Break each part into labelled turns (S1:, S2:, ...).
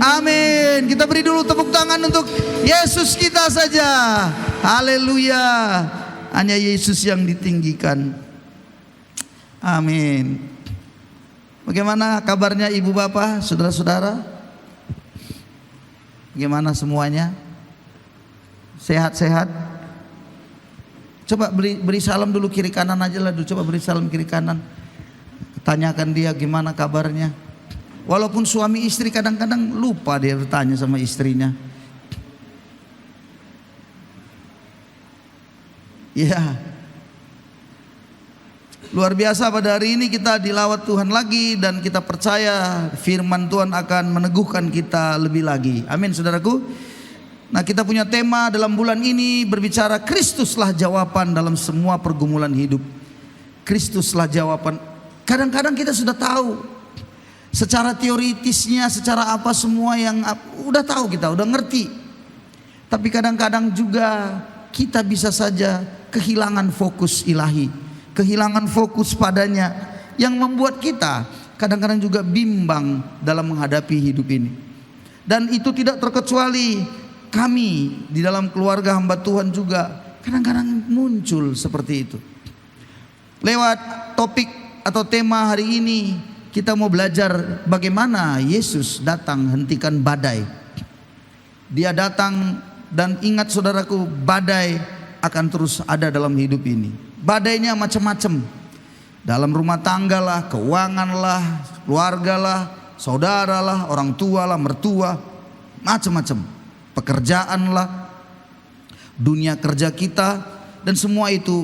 S1: Amin. Kita beri dulu tepuk tangan untuk Yesus kita saja. Haleluya. Hanya Yesus yang ditinggikan. Amin. Bagaimana kabarnya ibu bapak, saudara-saudara? Bagaimana semuanya? Sehat-sehat? Coba beri salam dulu kiri kanan aja lah. Coba beri salam kiri kanan. Tanyakan dia gimana kabarnya. Walaupun suami istri kadang-kadang lupa dia bertanya sama istrinya. Ya. Luar biasa, pada hari ini kita dilawat Tuhan lagi dan kita percaya firman Tuhan akan meneguhkan kita lebih lagi. Amin saudaraku. Nah, kita punya tema dalam bulan ini berbicara Kristuslah jawaban dalam semua pergumulan hidup. Kristuslah jawaban. Kadang-kadang kita sudah tahu secara teoritisnya, secara apa semua yang udah tahu, kita udah ngerti. Tapi kadang-kadang juga kita bisa saja kehilangan fokus ilahi, kehilangan fokus padanya, yang membuat kita kadang-kadang juga bimbang dalam menghadapi hidup ini. Dan itu tidak terkecuali kami di dalam keluarga hamba Tuhan juga kadang-kadang muncul seperti itu. Lewat topik atau tema hari ini kita mau belajar bagaimana Yesus datang hentikan badai. Dia datang, dan ingat saudaraku, badai akan terus ada dalam hidup ini. Badainya macam-macam. Dalam rumah tangga lah, keuangan lah, keluarga lah, saudara lah, orang tua lah, mertua, macam-macam. Pekerjaan lah, dunia kerja kita, dan semua itu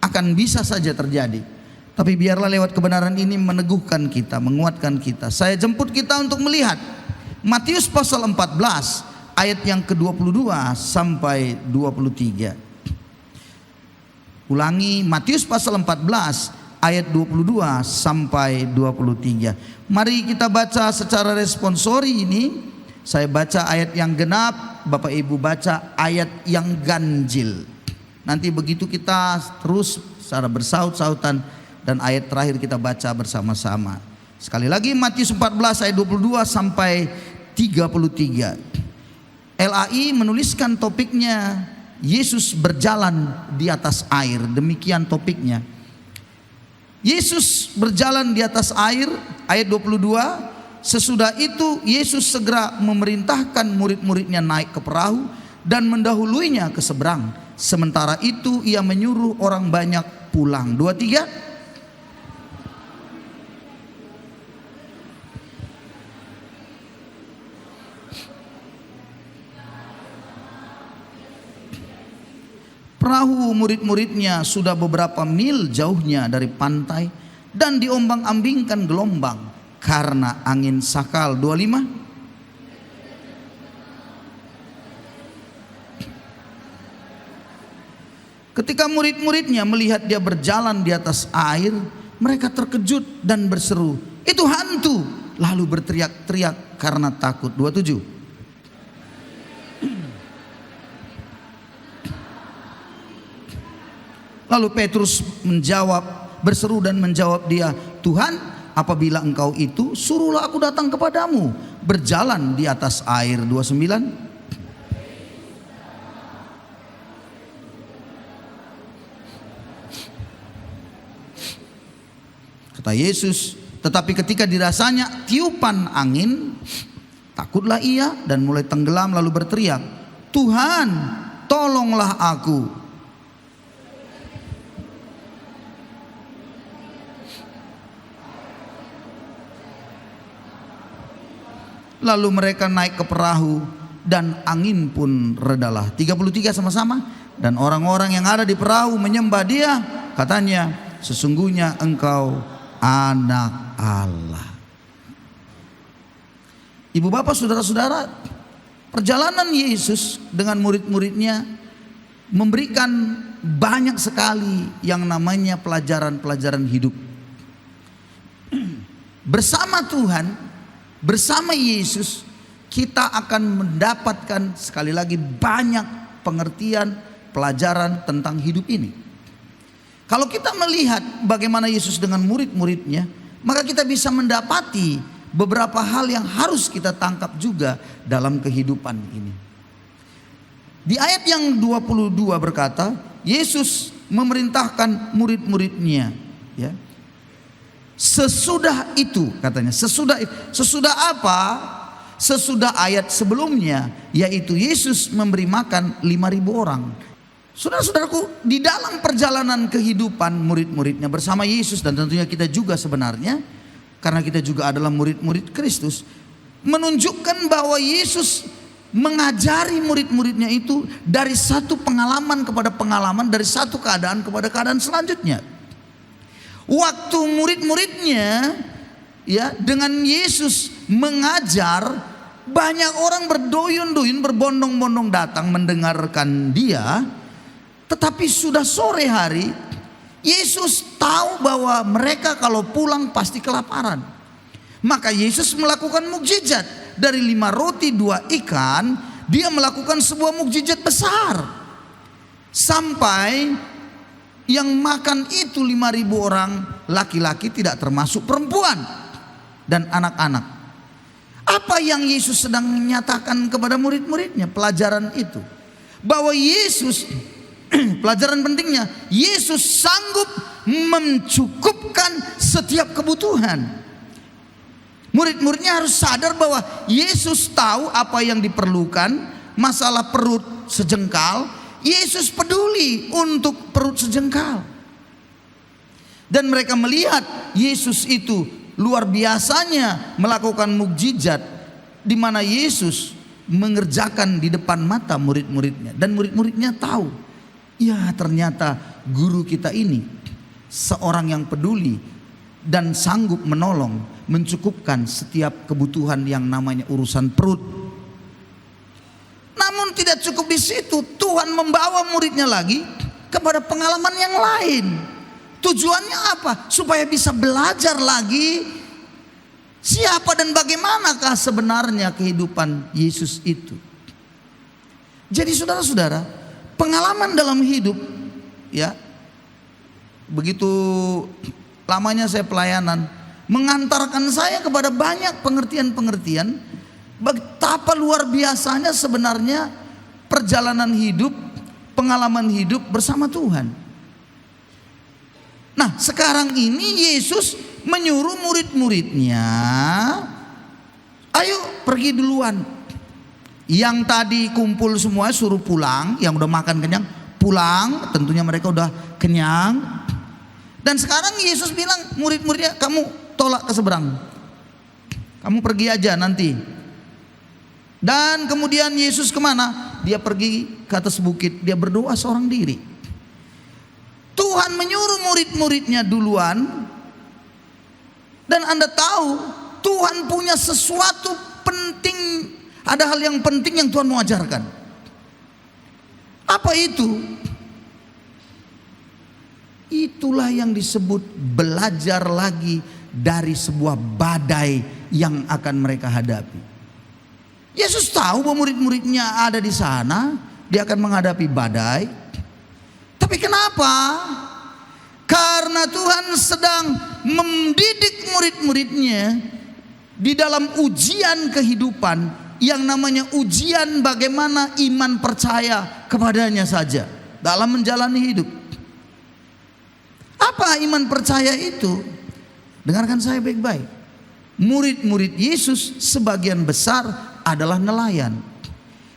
S1: akan bisa saja terjadi. Tapi biarlah lewat kebenaran ini meneguhkan kita, menguatkan kita. Saya jemput kita untuk melihat Matius pasal 14 ayat yang ke-22 sampai 23. Ulangi, Matius pasal 14 ayat 22 sampai 23. Mari kita baca secara responsori ini. Saya baca ayat yang genap, Bapak Ibu baca ayat yang ganjil. Nanti begitu kita terus secara bersaut-sautan, dan ayat terakhir kita baca bersama-sama. Sekali lagi, Matius 14 ayat 22 sampai 33. LAI menuliskan topiknya Yesus berjalan di atas air. Demikian topiknya. Yesus berjalan di atas air, ayat 22. Sesudah itu Yesus segera memerintahkan murid-muridnya naik ke perahu dan mendahuluinya ke seberang. Sementara itu ia menyuruh orang banyak pulang. 23. Perahu murid-muridnya sudah beberapa mil jauhnya dari pantai dan diombang-ambingkan gelombang karena angin sakal. 25. Ketika murid-muridnya melihat dia berjalan di atas air, mereka terkejut dan berseru, "Itu hantu!" Lalu berteriak-teriak karena takut. 27. Lalu Petrus berseru dan menjawab dia, "Tuhan, apabila engkau itu, suruhlah aku datang kepadamu berjalan di atas air." 29. Kata Yesus, tetapi ketika dirasanya tiupan angin, takutlah ia dan mulai tenggelam, lalu berteriak, "Tuhan, tolonglah aku." Lalu mereka naik ke perahu dan angin pun redalah. 33 sama-sama. Dan orang-orang yang ada di perahu menyembah dia. Katanya, "Sesungguhnya engkau Anak Allah." Ibu bapak saudara-saudara, perjalanan Yesus dengan murid-muridnya memberikan banyak sekali yang namanya pelajaran-pelajaran hidup. Bersama Tuhan, bersama Yesus, kita akan mendapatkan sekali lagi banyak pengertian, pelajaran tentang hidup ini. Kalau kita melihat bagaimana Yesus dengan murid-muridnya, maka kita bisa mendapati beberapa hal yang harus kita tangkap juga dalam kehidupan ini. Di ayat yang 22 berkata, Yesus memerintahkan murid-muridnya, ya. Sesudah itu katanya, sesudah apa? Sesudah ayat sebelumnya, yaitu Yesus memberi makan 5.000 orang. Saudara-saudaraku, di dalam perjalanan kehidupan murid-muridnya bersama Yesus, dan tentunya kita juga sebenarnya, karena kita juga adalah murid-murid Kristus, menunjukkan bahwa Yesus mengajari murid-muridnya itu dari satu pengalaman kepada pengalaman, dari satu keadaan kepada keadaan selanjutnya. Waktu murid-muridnya, ya, dengan Yesus mengajar, banyak orang berduyun-duyun, berbondong-bondong datang mendengarkan dia. Tetapi sudah sore hari, Yesus tahu bahwa mereka kalau pulang pasti kelaparan. Maka Yesus melakukan mukjizat. Dari 5 roti 2 ikan, dia melakukan sebuah mukjizat besar. Sampai yang makan itu 5.000 orang, laki-laki tidak termasuk perempuan dan anak-anak. Apa yang Yesus sedang menyatakan kepada murid-muridnya? Pelajaran itu, bahwa Yesus pelajaran pentingnya, Yesus sanggup mencukupkan setiap kebutuhan. Murid-muridnya harus sadar bahwa Yesus tahu apa yang diperlukan. Masalah perut sejengkal, Yesus peduli untuk perut sejengkal. Dan mereka melihat Yesus itu luar biasanya melakukan mukjizat, di mana Yesus mengerjakan di depan mata murid-muridnya. Dan murid-muridnya tahu, ya ternyata guru kita ini seorang yang peduli dan sanggup menolong, mencukupkan setiap kebutuhan yang namanya urusan perut. Namun tidak cukup di situ, Tuhan membawa muridnya lagi kepada pengalaman yang lain. Tujuannya apa? Supaya bisa belajar lagi siapa dan bagaimanakah sebenarnya kehidupan Yesus itu. Jadi saudara-saudara, pengalaman dalam hidup, ya, begitu lamanya saya pelayanan, mengantarkan saya kepada banyak pengertian-pengertian betapa luar biasanya sebenarnya perjalanan hidup, pengalaman hidup bersama Tuhan. Nah, sekarang ini Yesus menyuruh murid-muridnya, ayo pergi duluan. Yang tadi kumpul semua suruh pulang, yang udah makan kenyang pulang, tentunya mereka udah kenyang. Dan sekarang Yesus bilang murid-muridnya, kamu tolak ke seberang, kamu pergi aja nanti. Dan kemudian Yesus kemana? Dia pergi ke atas bukit, dia berdoa seorang diri. Tuhan menyuruh murid-muridnya duluan. Dan Anda tahu Tuhan punya sesuatu penting, ada hal yang penting yang Tuhan mau ajarkan. Apa itu? Itulah yang disebut belajar lagi dari sebuah badai yang akan mereka hadapi. Yesus tahu bahwa murid-muridnya ada di sana, dia akan menghadapi badai. Tapi kenapa? Karena Tuhan sedang mendidik murid-muridnya di dalam ujian kehidupan yang namanya ujian bagaimana iman percaya kepadanya saja dalam menjalani hidup. Apa iman percaya itu? Dengarkan saya baik-baik. Murid-murid Yesus sebagian besar adalah nelayan.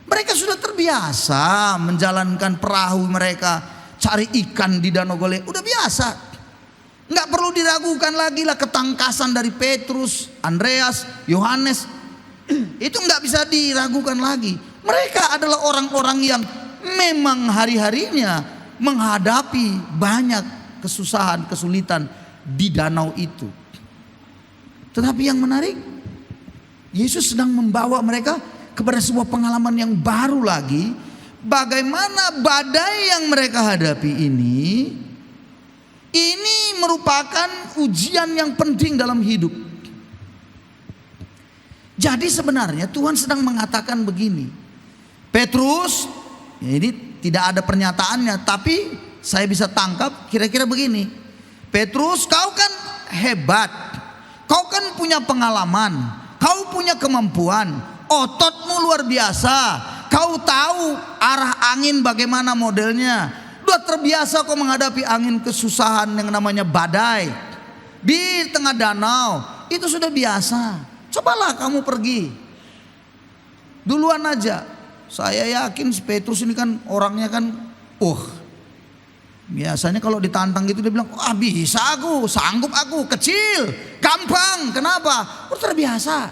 S1: Mereka sudah terbiasa menjalankan perahu mereka, cari ikan di Danau Galilea, udah biasa. Nggak perlu diragukan lagi lah ketangkasan dari Petrus, Andreas, Yohanes. Itu nggak bisa diragukan lagi. Mereka adalah orang-orang yang memang hari-harinya menghadapi banyak kesusahan, kesulitan di danau itu. Tetapi yang menarik, Yesus sedang membawa mereka kepada sebuah pengalaman yang baru lagi. Bagaimana badai yang mereka hadapi ini merupakan ujian yang penting dalam hidup. Jadi sebenarnya Tuhan sedang mengatakan begini, Petrus, ya ini tidak ada pernyataannya, tapi saya bisa tangkap kira-kira begini. Petrus, kau kan hebat, kau kan punya punya pengalaman, kau punya kemampuan, ototmu luar biasa, kau tahu arah angin bagaimana modelnya, sudah terbiasa kau menghadapi angin kesusahan yang namanya badai di tengah danau, itu sudah biasa. Cobalah kamu pergi duluan aja. Saya yakin Petrus ini kan orangnya kan biasanya kalau ditantang gitu dia bilang, bisa aku, sanggup aku, kecil, gampang. Kenapa? Terbiasa.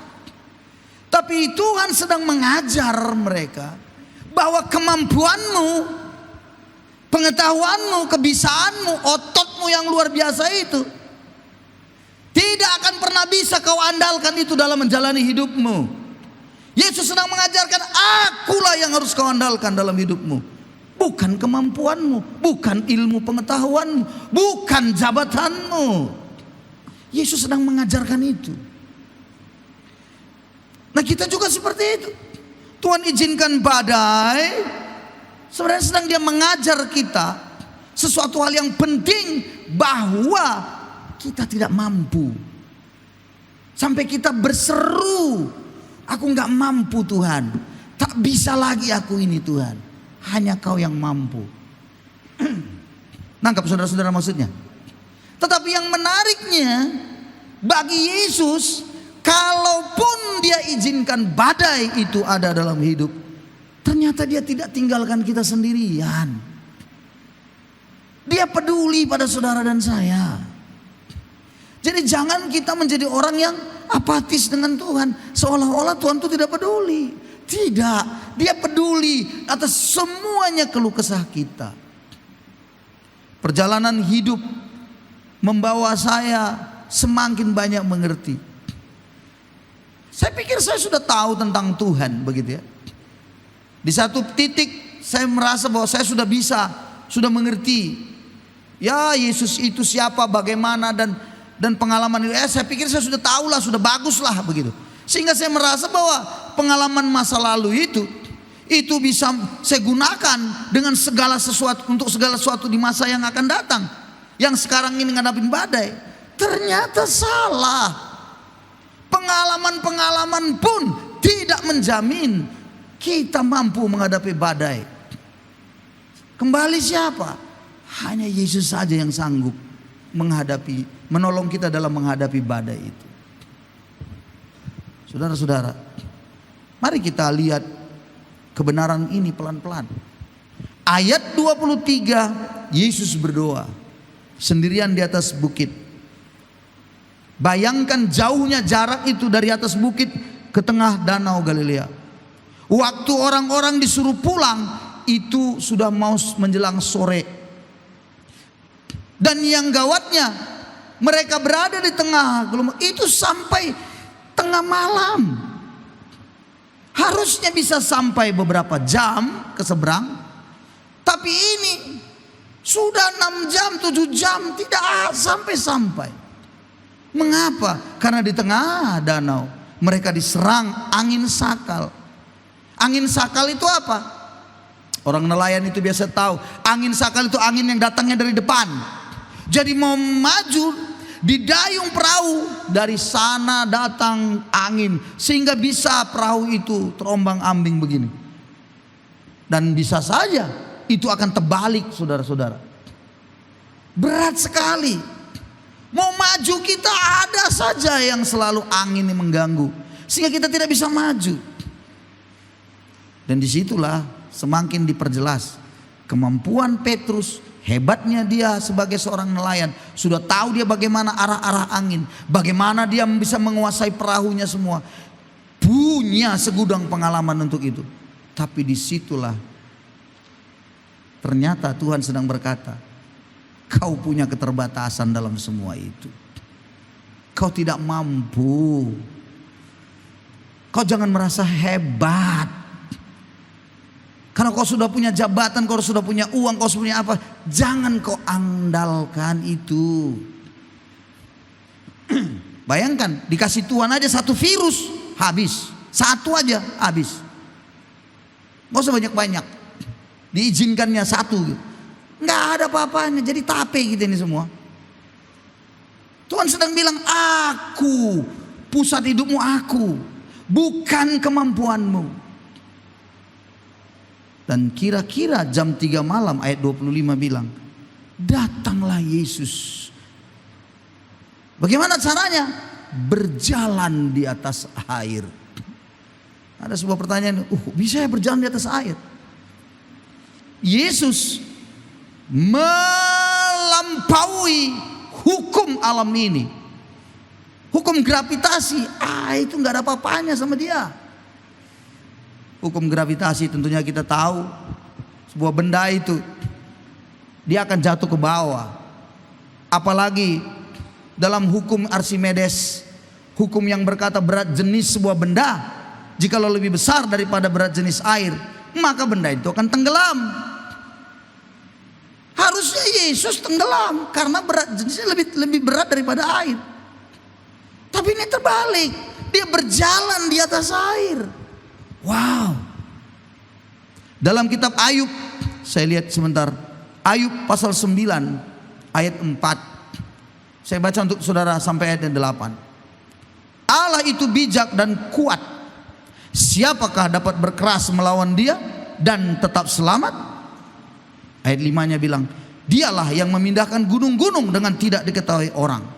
S1: Tapi Tuhan sedang mengajar mereka bahwa kemampuanmu, pengetahuanmu, kebisaanmu, ototmu yang luar biasa itu tidak akan pernah bisa kau andalkan itu dalam menjalani hidupmu. Yesus sedang mengajarkan, akulah yang harus kau andalkan dalam hidupmu. Bukan kemampuanmu, bukan ilmu pengetahuanmu, bukan jabatanmu. Yesus sedang mengajarkan itu. Nah, kita juga seperti itu. Tuhan izinkan badai, sebenarnya sedang dia mengajar kita sesuatu hal yang penting, bahwa kita tidak mampu. Sampai kita berseru, aku gak mampu Tuhan, tak bisa lagi aku ini Tuhan, hanya kau yang mampu. Nangkap saudara-saudara maksudnya? Tetapi yang menariknya, bagi Yesus, kalaupun dia izinkan badai itu ada dalam hidup, ternyata dia tidak tinggalkan kita sendirian. Dia peduli pada saudara dan saya. Jadi jangan kita menjadi orang yang apatis dengan Tuhan, seolah-olah Tuhan itu tidak peduli. Tidak, dia peduli atas semuanya keluh kesah kita. Perjalanan hidup membawa saya semakin banyak mengerti. Saya pikir saya sudah tahu tentang Tuhan, begitu ya. Di satu titik saya merasa bahwa saya sudah bisa, sudah mengerti. Ya, Yesus itu siapa, bagaimana, dan pengalaman itu. Saya pikir saya sudah tahu lah, sudah bagus lah begitu. Sehingga saya merasa bahwa pengalaman masa lalu itu bisa saya gunakan dengan segala sesuatu, untuk segala sesuatu di masa yang akan datang. Yang sekarang ini ngadapin badai. Ternyata salah. Pengalaman-pengalaman pun tidak menjamin kita mampu menghadapi badai. Kembali siapa? Hanya Yesus saja yang sanggup menolong kita dalam menghadapi badai itu. Saudara-saudara, mari kita lihat kebenaran ini pelan-pelan. Ayat 23, Yesus berdoa sendirian di atas bukit. Bayangkan jauhnya jarak itu dari atas bukit ke tengah danau Galilea. Waktu orang-orang disuruh pulang, itu sudah mau menjelang sore. Dan yang gawatnya, mereka berada di tengah gelombang itu sampai tengah malam. Harusnya bisa sampai beberapa jam ke seberang, tapi ini sudah 6 jam, 7 jam tidak sampai-sampai. Mengapa? Karena di tengah danau mereka diserang angin sakal. Angin sakal itu apa? Orang nelayan itu biasa tahu. Angin sakal itu angin yang datangnya dari depan. Jadi mau maju di dayung perahu, dari sana datang angin sehingga bisa perahu itu terombang-ambing begini. Dan bisa saja itu akan terbalik, saudara-saudara. Berat sekali. Mau maju kita ada saja yang selalu angin yang mengganggu, sehingga kita tidak bisa maju. Dan disitulah semakin diperjelas kemampuan Petrus, hebatnya dia sebagai seorang nelayan. Sudah tahu dia bagaimana arah-arah angin, bagaimana dia bisa menguasai perahunya semua. Punya segudang pengalaman untuk itu. Tapi disitulah ternyata Tuhan sedang berkata, kau punya keterbatasan dalam semua itu. Kau tidak mampu. Kau jangan merasa hebat. Karena kau sudah punya jabatan, kau sudah punya uang, kau sudah punya apa. Jangan kau andalkan itu. Bayangkan, dikasih Tuhan aja satu virus, habis. Satu aja, habis. Gak usah banyak-banyak. Diizinkannya satu gitu. Nggak ada apa-apanya, jadi tape kita ini semua. Tuhan sedang bilang, aku Pusat hidupmu aku, bukan kemampuanmu. Dan kira-kira jam 3 malam ayat 25 bilang, datanglah Yesus. Bagaimana caranya? Berjalan di atas air. Ada sebuah pertanyaan, bisa ya berjalan di atas air? Yesus melampaui hukum alam ini. Hukum gravitasi, itu nggak ada apa-apanya sama dia. Hukum gravitasi tentunya kita tahu, sebuah benda itu dia akan jatuh ke bawah. Apalagi dalam hukum Archimedes, hukum yang berkata berat jenis sebuah benda jikalau lebih besar daripada berat jenis air, maka benda itu akan tenggelam. Harusnya Yesus tenggelam karena berat jenisnya lebih berat daripada air. Tapi ini terbalik, dia berjalan di atas air. Wow. Dalam kitab Ayub, saya lihat sebentar, Ayub pasal 9 ayat 4. Saya baca untuk saudara sampai ayat 8. Allah itu bijak dan kuat. Siapakah dapat berkeras melawan dia dan tetap selamat? Ayat 5-nya bilang, dialah yang memindahkan gunung-gunung dengan tidak diketahui orang,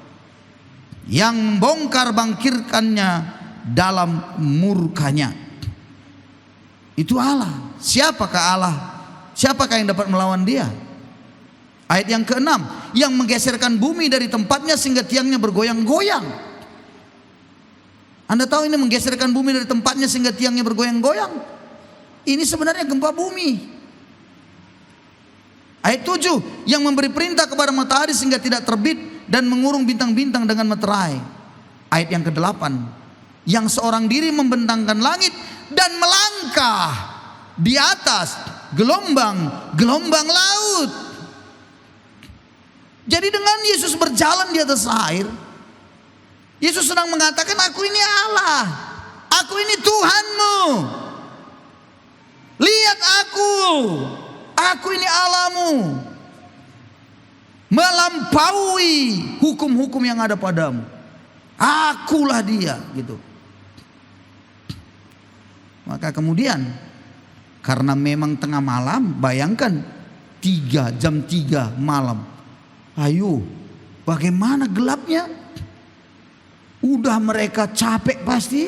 S1: yang bongkar bangkirkannya dalam murkanya. Itu Allah. Siapakah Allah? Siapakah yang dapat melawan dia? Ayat yang ke-6, yang menggeserkan bumi dari tempatnya sehingga tiangnya bergoyang-goyang. Anda tahu ini menggeserkan bumi dari tempatnya sehingga tiangnya bergoyang-goyang? Ini sebenarnya gempa bumi. Ayat 7, yang memberi perintah kepada matahari sehingga tidak terbit dan mengurung bintang-bintang dengan meterai. Ayat yang ke-8, yang seorang diri membentangkan langit dan melangkah di atas gelombang-gelombang laut. Jadi dengan Yesus berjalan di atas air, Yesus sedang mengatakan, aku ini Allah, aku ini Tuhanmu. Lihat aku ini Allahmu. Melampaui hukum-hukum yang ada padamu. Akulah dia, gitu. Maka kemudian karena memang tengah malam, bayangkan jam 3 malam. Ayo, bagaimana gelapnya? Udah mereka capek pasti.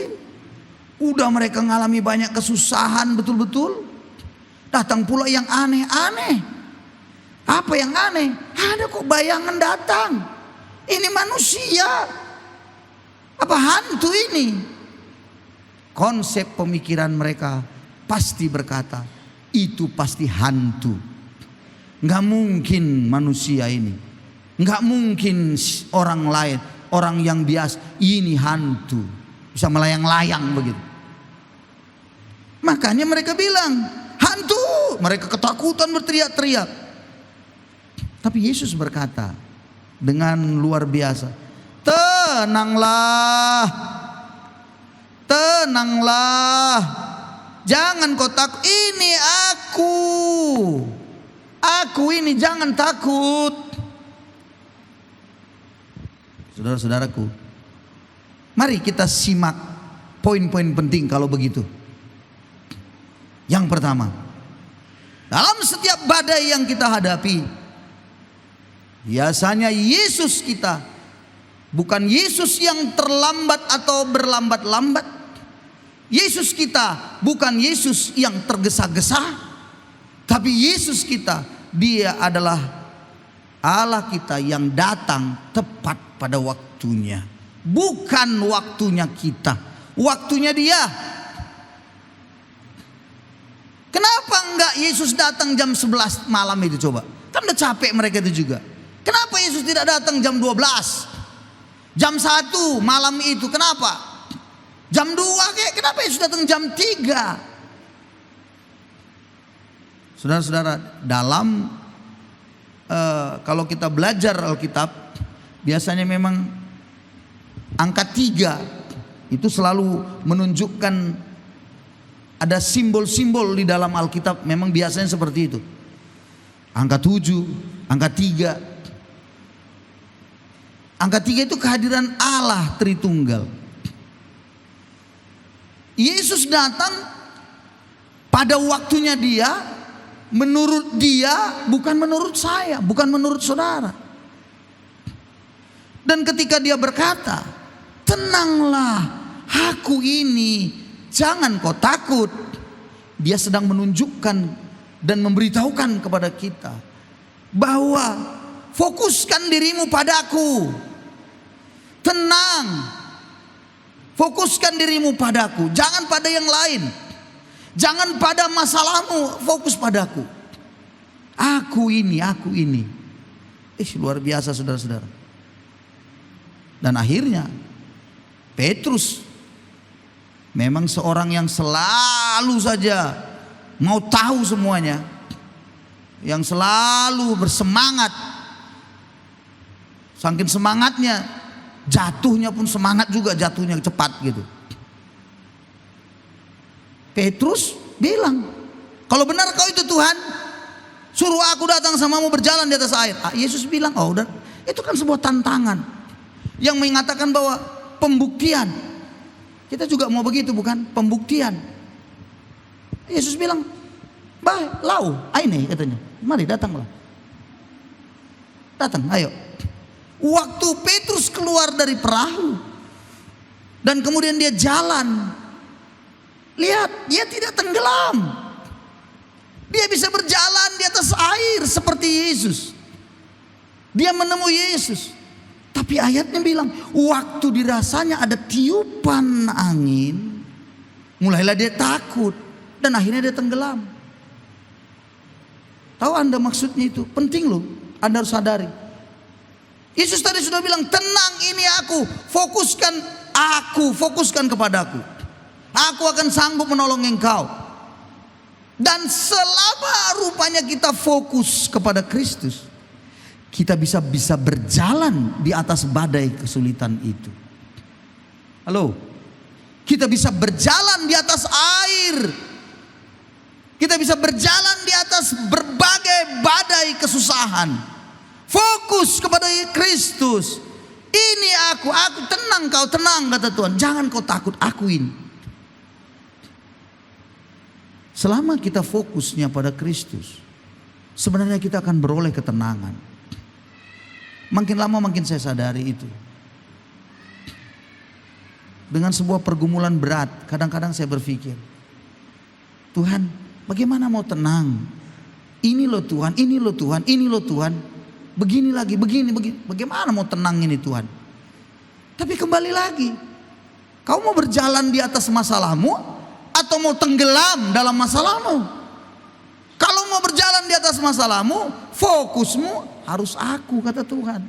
S1: Udah mereka ngalami banyak kesusahan betul-betul. Datang pula yang aneh-aneh. Apa yang aneh? Ada kok bayangan datang. Ini manusia. Apa hantu ini? Konsep pemikiran mereka pasti berkata, itu pasti hantu. Nggak mungkin manusia ini. Nggak mungkin orang lain, orang yang biasa. Ini hantu. Bisa melayang-layang begitu. Makanya mereka bilang, hantu. Mereka ketakutan berteriak-teriak. Tapi Yesus berkata dengan luar biasa, tenanglah, tenanglah, jangan kau takut, ini aku ini, jangan takut. Saudara-saudaraku, mari kita simak poin-poin penting kalau begitu. Yang pertama, dalam setiap badai yang kita hadapi, biasanya Yesus kita bukan Yesus yang terlambat atau berlambat-lambat. Yesus kita bukan Yesus yang tergesa-gesa, tapi Yesus kita, dia adalah Allah kita yang datang tepat pada waktunya. Bukan waktunya kita, waktunya dia. Kenapa enggak Yesus datang jam 11 malam itu coba? Kan udah capek mereka itu juga. Kenapa Yesus tidak datang jam 12? Jam 1 malam itu kenapa? Jam 2 kayak kenapa Yesus datang jam 3? Saudara-saudara, dalam kalau kita belajar Alkitab, biasanya memang angka 3 itu selalu menunjukkan ada simbol-simbol di dalam Alkitab, memang biasanya seperti itu. Angka 7, angka 3. Angka 3 itu kehadiran Allah Tritunggal. Yesus datang pada waktunya dia, menurut dia, bukan menurut saya, bukan menurut saudara. Dan ketika dia berkata, tenanglah, aku ini, jangan kau takut. Dia sedang menunjukkan dan memberitahukan kepada kita bahwa fokuskan dirimu padaku. Tenang, fokuskan dirimu padaku, jangan pada yang lain. Jangan pada masalahmu, fokus padaku. Aku ini. Luar biasa saudara-saudara. Dan akhirnya Petrus memang seorang yang selalu saja mau tahu semuanya, yang selalu bersemangat. Saking semangatnya, jatuhnya pun semangat juga, jatuhnya cepat gitu. Petrus bilang, kalau benar kau itu Tuhan, suruh aku datang samamu berjalan di atas air. Yesus bilang, oh udah, itu kan sebuah tantangan yang mengatakan bahwa pembuktian. Kita juga mau begitu bukan? Pembuktian. Yesus bilang, baik, lau, aine katanya, mari datanglah. Datang, ayo. Waktu Petrus keluar dari perahu dan kemudian dia jalan, lihat, dia tidak tenggelam. Dia bisa berjalan di atas air seperti Yesus. Dia menemui Yesus. Tapi ayatnya bilang, waktu dirasanya ada tiupan angin, mulailah dia takut dan akhirnya dia tenggelam. Tahu Anda maksudnya itu? Penting loh, Anda harus sadari. Yesus tadi sudah bilang, tenang, ini aku, fokuskan kepadaku. Aku akan sanggup menolong engkau. Dan selama rupanya kita fokus kepada Kristus, kita bisa berjalan di atas badai kesulitan itu. Halo, kita bisa berjalan di atas air. Kita bisa berjalan di atas berbagai badai kesusahan. Fokus kepada Kristus. Ini aku tenang, kau tenang, kata Tuhan. Jangan kau takut, aku ini. Selama kita fokusnya pada Kristus, sebenarnya kita akan beroleh ketenangan. Makin lama makin saya sadari itu. Dengan sebuah pergumulan berat, kadang-kadang saya berpikir, Tuhan, bagaimana mau tenang? Ini loh Tuhan, ini loh Tuhan, ini loh Tuhan. Begini lagi, begini. Bagaimana mau tenang ini Tuhan? Tapi kembali lagi, kau mau berjalan di atas masalahmu atau mau tenggelam dalam masalahmu? Kalau mau berjalan di atas masalahmu, fokusmu harus aku, kata Tuhan.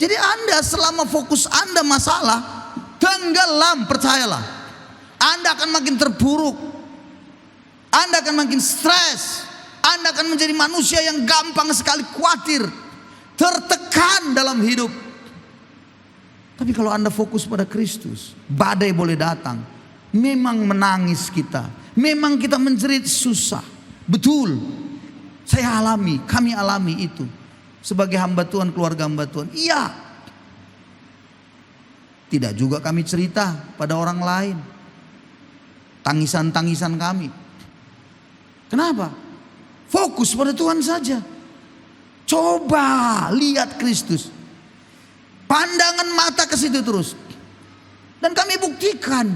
S1: Jadi Anda selama fokus Anda masalah, tenggelam, percayalah. Anda akan makin terpuruk. Anda akan makin stres. Anda akan menjadi manusia yang gampang sekali khawatir, tertekan dalam hidup. Tapi kalau Anda fokus pada Kristus, badai boleh datang. Memang menangis kita, memang kita menjerit susah. Betul, saya alami, kami alami itu sebagai hamba Tuhan, keluarga hamba Tuhan. Iya. Tidak juga kami cerita pada orang lain tangisan-tangisan kami. Kenapa? Fokus pada Tuhan saja. Coba lihat Kristus. Pandangan mata ke situ terus. Dan kami buktikan,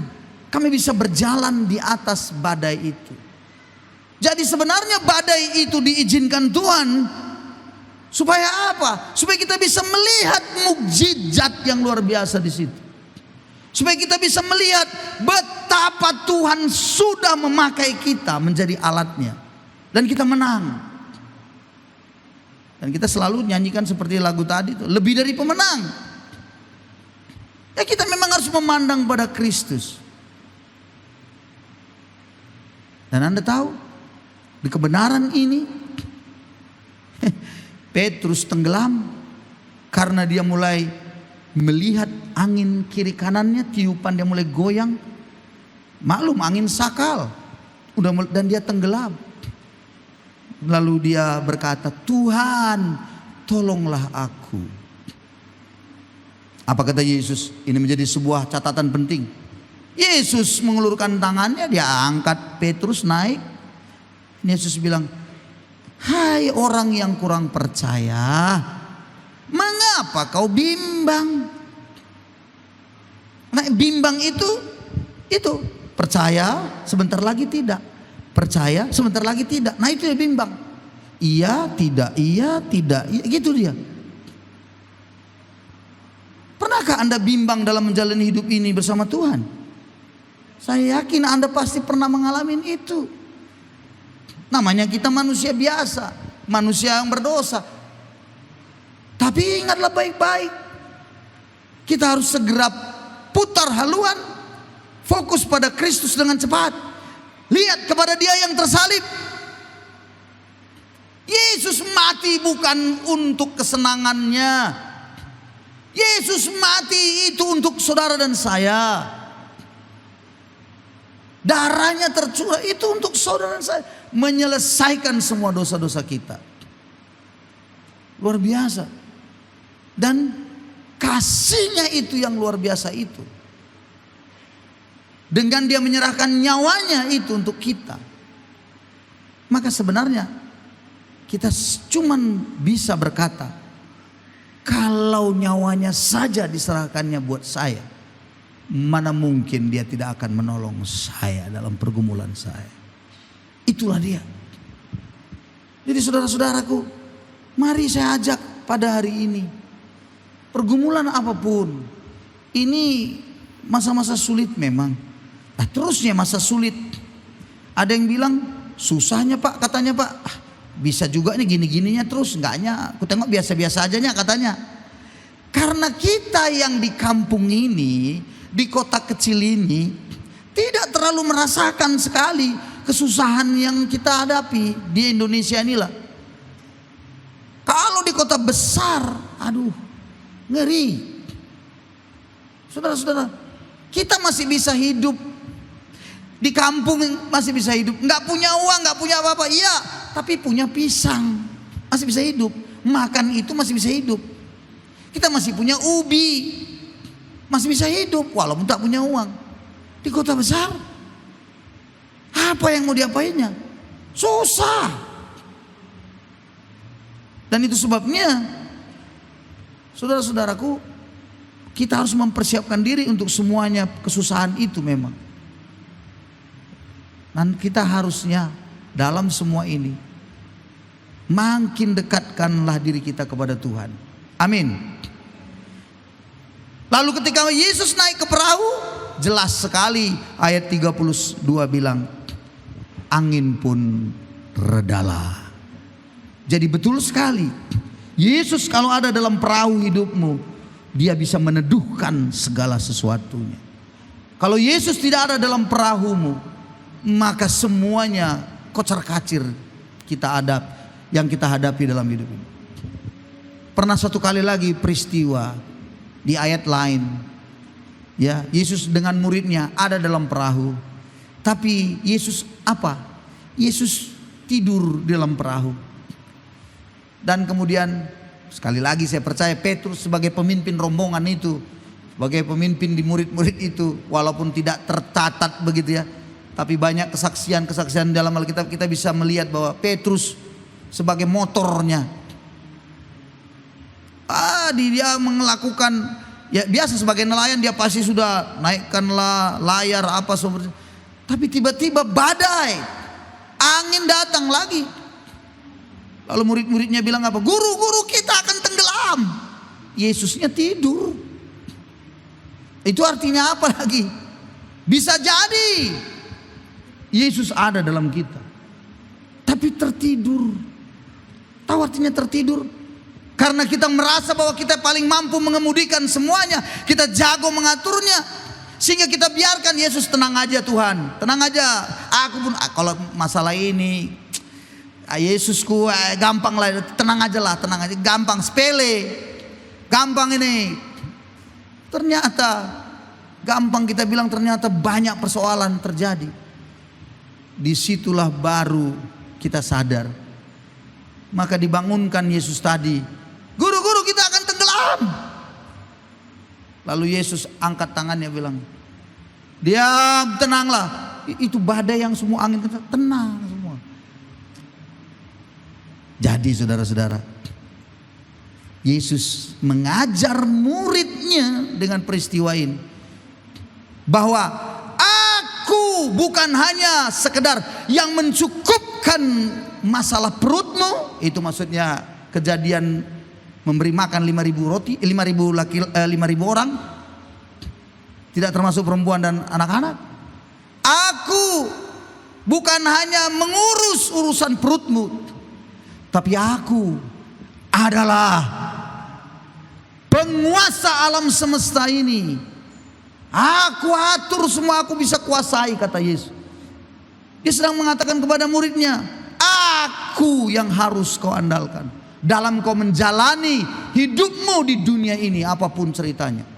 S1: kami bisa berjalan di atas badai itu. Jadi sebenarnya badai itu diizinkan Tuhan supaya apa? Supaya kita bisa melihat mukjizat yang luar biasa di situ. Supaya kita bisa melihat betapa Tuhan sudah memakai kita menjadi alatnya. Dan kita menang. Dan kita selalu nyanyikan seperti lagu tadi itu, lebih dari pemenang. Ya kita memang harus memandang pada Kristus. Dan Anda tahu, di kebenaran ini Petrus tenggelam karena dia mulai melihat angin kiri kanannya, tiupan dia mulai goyang. Maklum angin sakal. Dan dia tenggelam. Lalu dia berkata, Tuhan, tolonglah aku. Apa kata Yesus? Ini menjadi sebuah catatan penting. Yesus mengulurkan tangannya, dia angkat Petrus naik. Yesus bilang, hai orang yang kurang percaya, mengapa kau bimbang? Nah, bimbang itu percaya sebentar lagi tidak, percaya sebentar lagi tidak. Nah itu ya bimbang. Iya tidak, gitu dia. Pernahkah Anda bimbang dalam menjalani hidup ini bersama Tuhan? Saya yakin Anda pasti pernah mengalami itu. Namanya kita manusia biasa, manusia yang berdosa. Tapi ingatlah baik-baik, kita harus segera putar haluan, fokus pada Kristus dengan cepat. Lihat kepada Dia yang tersalib. Yesus mati bukan untuk kesenangannya. Yesus mati itu untuk saudara dan saya. Darahnya tercurah itu untuk saudara dan saya, menyelesaikan semua dosa-dosa kita. Luar biasa. Dan kasihnya itu yang luar biasa itu. Dengan Dia menyerahkan nyawanya itu untuk kita. Maka sebenarnya kita cuman bisa berkata, kalau nyawanya saja diserahkannya buat saya, mana mungkin Dia tidak akan menolong saya dalam pergumulan saya. Itulah Dia. Jadi saudara-saudaraku, mari saya ajak pada hari ini, pergumulan apapun, ini masa-masa sulit memang. Nah, terusnya masa sulit. Ada yang bilang susahnya Pak, katanya Pak, bisa juga nih gini-gininya terus, enggaknya aku tengok biasa-biasa ajanya katanya. Karena kita yang di kampung ini, di kota kecil ini, tidak terlalu merasakan sekali kesusahan yang kita hadapi di Indonesia inilah. Kalau di kota besar, aduh, ngeri. Saudara-saudara, kita masih bisa hidup di kampung, masih bisa hidup. Nggak punya uang, nggak punya apa-apa, iya, tapi punya pisang, masih bisa hidup. Makan itu masih bisa hidup. Kita masih punya ubi, masih bisa hidup walaupun tak punya uang. Di kota besar, apa yang mau diapainnya? Susah. Dan itu sebabnya, saudara-saudaraku, kita harus mempersiapkan diri untuk semuanya kesusahan itu memang. Dan kita harusnya dalam semua ini makin dekatkanlah diri kita kepada Tuhan. Amin. Lalu ketika Yesus naik ke perahu, jelas sekali ayat 32 bilang, angin pun redalah. Jadi betul sekali, Yesus kalau ada dalam perahu hidupmu, Dia bisa meneduhkan segala sesuatunya. Kalau Yesus tidak ada dalam perahumu, maka semuanya kocar-kacir yang kita hadapi dalam hidup ini. Pernah satu kali lagi peristiwa di ayat lain, ya, Yesus dengan muridnya ada dalam perahu, tapi Yesus apa? Yesus tidur di dalam perahu. Dan kemudian sekali lagi saya percaya Petrus sebagai pemimpin rombongan itu, sebagai pemimpin di murid-murid itu, walaupun tidak tercatat begitu ya, tapi banyak kesaksian-kesaksian dalam Alkitab, kita bisa melihat bahwa Petrus sebagai motornya, dia melakukan, ya biasa sebagai nelayan dia pasti sudah naikkanlah layar apa seperti. Tapi tiba-tiba badai, angin datang lagi. Lalu murid-muridnya bilang apa? Guru kita akan tenggelam. Yesusnya tidur. Itu artinya apa lagi? Bisa jadi Yesus ada dalam kita, tapi tertidur. Tahu artinya tertidur? Karena kita merasa bahwa kita paling mampu mengemudikan semuanya, kita jago mengaturnya, sehingga kita biarkan Yesus, tenang aja Tuhan, tenang aja. Aku pun kalau masalah ini, Yesusku gampang lah, tenang aja, gampang, sepele, gampang ini. Ternyata gampang kita bilang, ternyata banyak persoalan terjadi. Disitulah baru kita sadar. Maka dibangunkan Yesus tadi, guru kita akan tenggelam. Lalu Yesus angkat tangannya bilang, Diam, tenanglah. Itu badai yang semua angin kencang, tenang semua. Jadi saudara-saudara, Yesus mengajar muridnya dengan peristiwa ini, bahwa aku bukan hanya sekedar yang mencukupkan masalah perutmu. Itu maksudnya kejadian memberi makan 5.000 roti, 5.000 orang, tidak termasuk perempuan dan anak-anak. Aku bukan hanya mengurus urusan perutmu, tapi aku adalah penguasa alam semesta ini. Aku atur semua, aku bisa kuasai, kata Yesus. Dia sedang mengatakan kepada muridnya, aku yang harus kau andalkan dalam kau menjalani hidupmu di dunia ini, apapun ceritanya.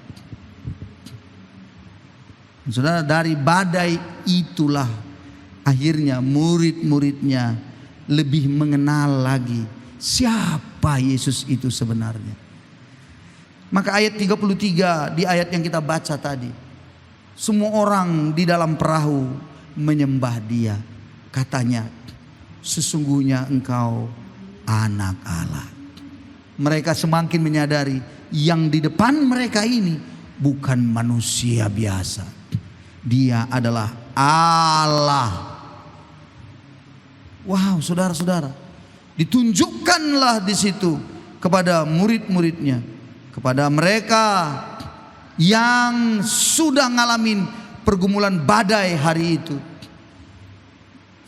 S1: Saudara, dari badai itulah akhirnya murid-muridnya lebih mengenal lagi siapa Yesus itu sebenarnya. Maka ayat 33 di ayat yang kita baca tadi, semua orang di dalam perahu menyembah Dia. Katanya, sesungguhnya engkau anak Allah. Mereka semakin menyadari yang di depan mereka ini bukan manusia biasa. Dia adalah Allah. Wow, saudara-saudara, ditunjukkanlah di situ kepada murid-muridnya, kepada mereka yang sudah ngalamin pergumulan badai hari itu.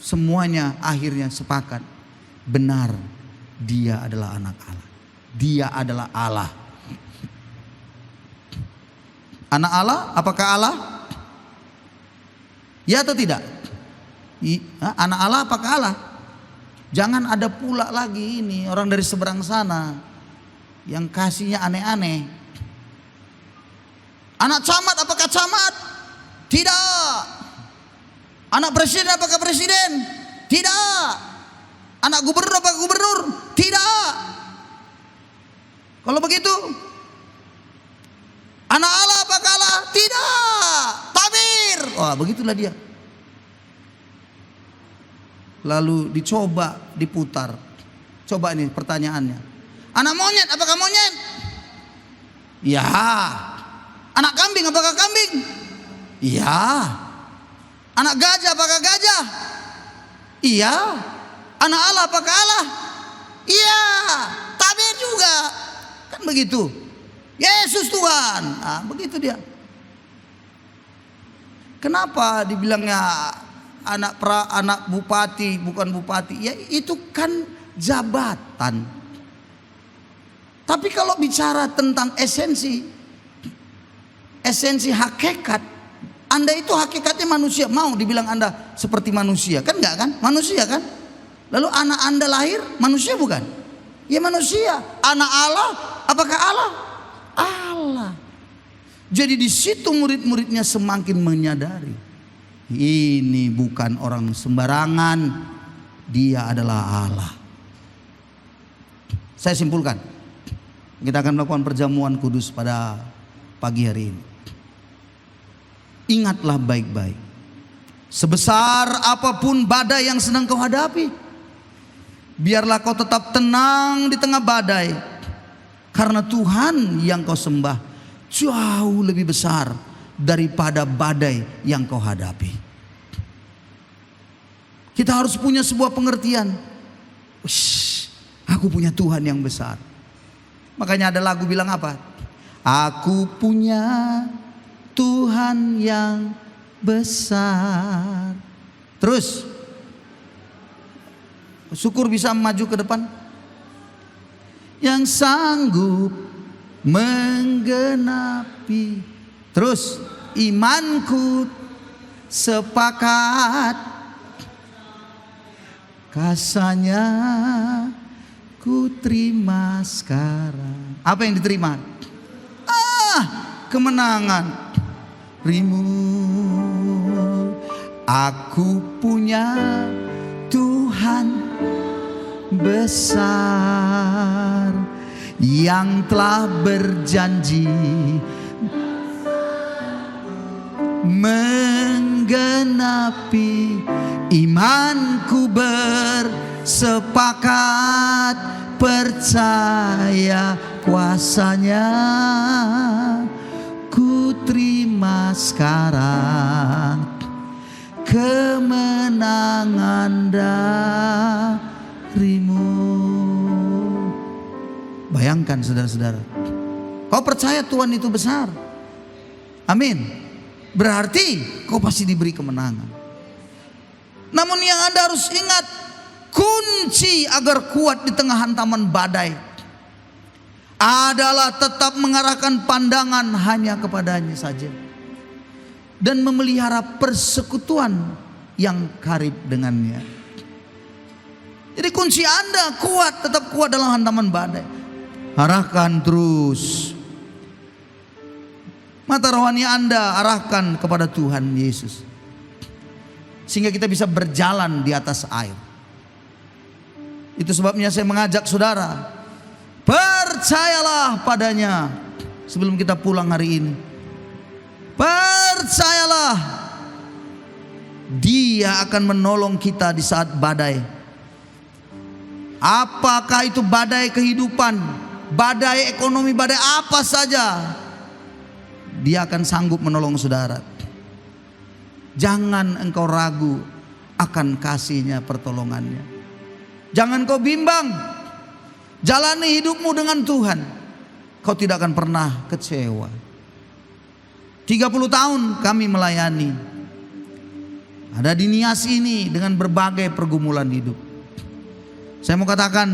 S1: Semuanya akhirnya sepakat, benar, Dia adalah anak Allah. Dia adalah Allah. Anak Allah, apakah Allah? Ya atau tidak? Anak Allah apakah Allah? Jangan ada pula lagi ini orang dari seberang sana yang kasihnya aneh-aneh. Anak camat apakah camat? Tidak. Anak presiden apakah presiden? Tidak. Anak gubernur apakah gubernur? Tidak. Kalau begitu, anak Allah apakah Allah? Tidak. Tabir. Wah, begitulah dia. Lalu dicoba, diputar. Coba ini pertanyaannya. Anak monyet apakah monyet? Ya. Anak kambing apakah kambing? Iya. Anak gajah apakah gajah? Iya. Anak Allah apakah Allah? Iya. Tabir juga. Kan begitu. Yesus Tuhan. Nah, begitu dia. Kenapa dibilangnya anak bupati bukan bupati? Ya itu kan jabatan. Tapi kalau bicara tentang esensi hakikat, Anda itu hakikatnya manusia. Mau dibilang Anda seperti manusia? Kan enggak kan? Manusia kan? Lalu anak Anda lahir manusia bukan? Ya manusia. Anak Allah, apakah Allah? Allah. Jadi di situ murid-muridnya semakin menyadari, ini bukan orang sembarangan, Dia adalah Allah. Saya simpulkan, kita akan melakukan perjamuan kudus pada pagi hari ini. Ingatlah baik-baik, sebesar apapun badai yang sedang kau hadapi, biarlah kau tetap tenang di tengah badai, karena Tuhan yang kau sembah jauh lebih besar daripada badai yang kau hadapi. Kita harus punya sebuah pengertian. Aku punya Tuhan yang besar. Makanya ada lagu bilang apa? Aku punya Tuhan yang besar. Terus syukur bisa maju ke depan. Yang sanggup menggenapi. Terus imanku sepakat, kasanya ku terima sekarang. Apa yang diterima? Kemenangan. Rimu, aku punya Tuhan besar yang telah berjanji menggenapi. Imanku bersepakat, percaya kuasanya. Ku terima sekarang kemenangan darimu. Bayangkan saudara-saudara, kau percaya Tuhan itu besar. Amin. Berarti kau pasti diberi kemenangan. Namun yang Anda harus ingat, kunci agar kuat di tengah hantaman badai adalah tetap mengarahkan pandangan hanya kepadanya saja dan memelihara persekutuan yang karib dengannya. Jadi kunci Anda kuat, tetap kuat dalam hantaman badai. Arahkan terus mata rohani Anda, arahkan kepada Tuhan Yesus, sehingga kita bisa berjalan di atas air. Itu sebabnya saya mengajak saudara, percayalah padanya sebelum kita pulang hari ini. Percayalah, Dia akan menolong kita di saat badai. Apakah itu badai kehidupan, badai ekonomi, badai apa saja, Dia akan sanggup menolong saudara. Jangan engkau ragu akan kasih-Nya, pertolongannya. Jangan kau bimbang. Jalani hidupmu dengan Tuhan, kau tidak akan pernah kecewa. 30 tahun kami melayani, ada di Nias ini dengan berbagai pergumulan hidup. Saya mau katakan,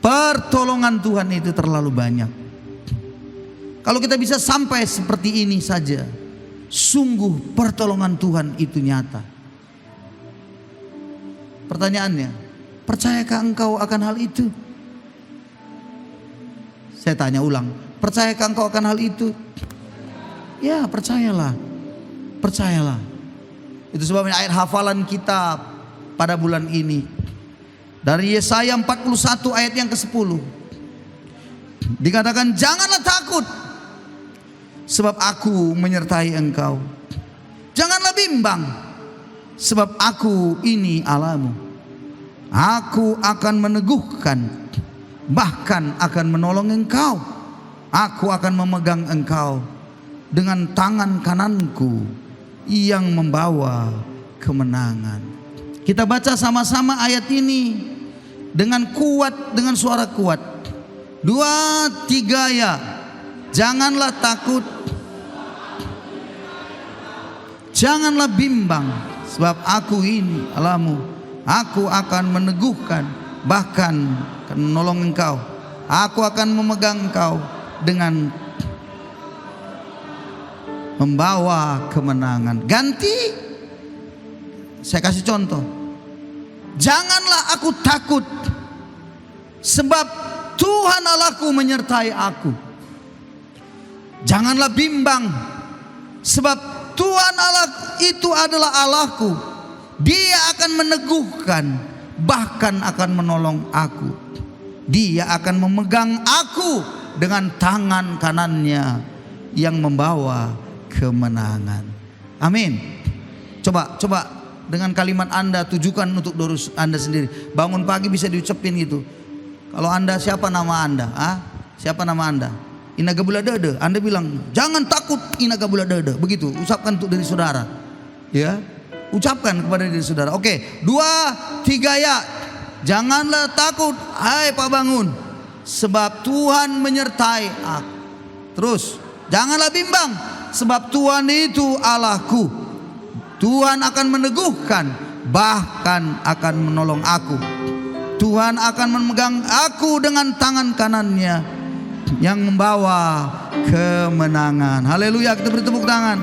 S1: pertolongan Tuhan itu terlalu banyak. Kalau kita bisa sampai seperti ini saja, sungguh pertolongan Tuhan itu nyata. Pertanyaannya, percayakah engkau akan hal itu? Saya tanya ulang, percayakah engkau akan hal itu? Ya, percayalah. Percayalah. Itu sebabnya ayat hafalan kita pada bulan ini dari Yesaya 41 ayat yang ke-10 dikatakan, janganlah takut, sebab aku menyertai engkau. Janganlah bimbang, sebab aku ini Allahmu. Aku akan meneguhkan, bahkan akan menolong engkau. Aku akan memegang engkau dengan tangan kananku yang membawa kemenangan. Kita baca sama-sama ayat ini dengan kuat, dengan suara kuat. 2, 3 ya. Janganlah takut, janganlah bimbang, sebab aku ini Allahmu. Aku akan meneguhkan, bahkan akan menolong engkau. Aku akan memegang engkau dengan membawa kemenangan. Ganti, saya kasih contoh. Janganlah aku takut, sebab Tuhan Allahku menyertai aku. Janganlah bimbang, sebab Tuhan Allah itu adalah Allahku. Dia akan meneguhkan, bahkan akan menolong aku. Dia akan memegang aku dengan tangan kanannya yang membawa kemenangan. Amin. Coba dengan kalimat Anda tujukan untuk diri Anda sendiri. Bangun pagi bisa diucapin gitu. Kalau Anda, siapa nama Anda? Siapa nama Anda? Inaga Bula Dede. Anda bilang, jangan takut Inaga Bula Dede. Begitu, ucapkan untuk diri saudara. Ya, ucapkan kepada diri saudara. Oke, 2, 3 ya. Janganlah takut, hai Pak Bangun, sebab Tuhan menyertai aku. Terus, janganlah bimbang, sebab Tuhan itu Allahku. Tuhan akan meneguhkan, bahkan akan menolong aku. Tuhan akan memegang aku dengan tangan kanannya yang membawa kemenangan. Haleluya, kita beri tepuk tangan.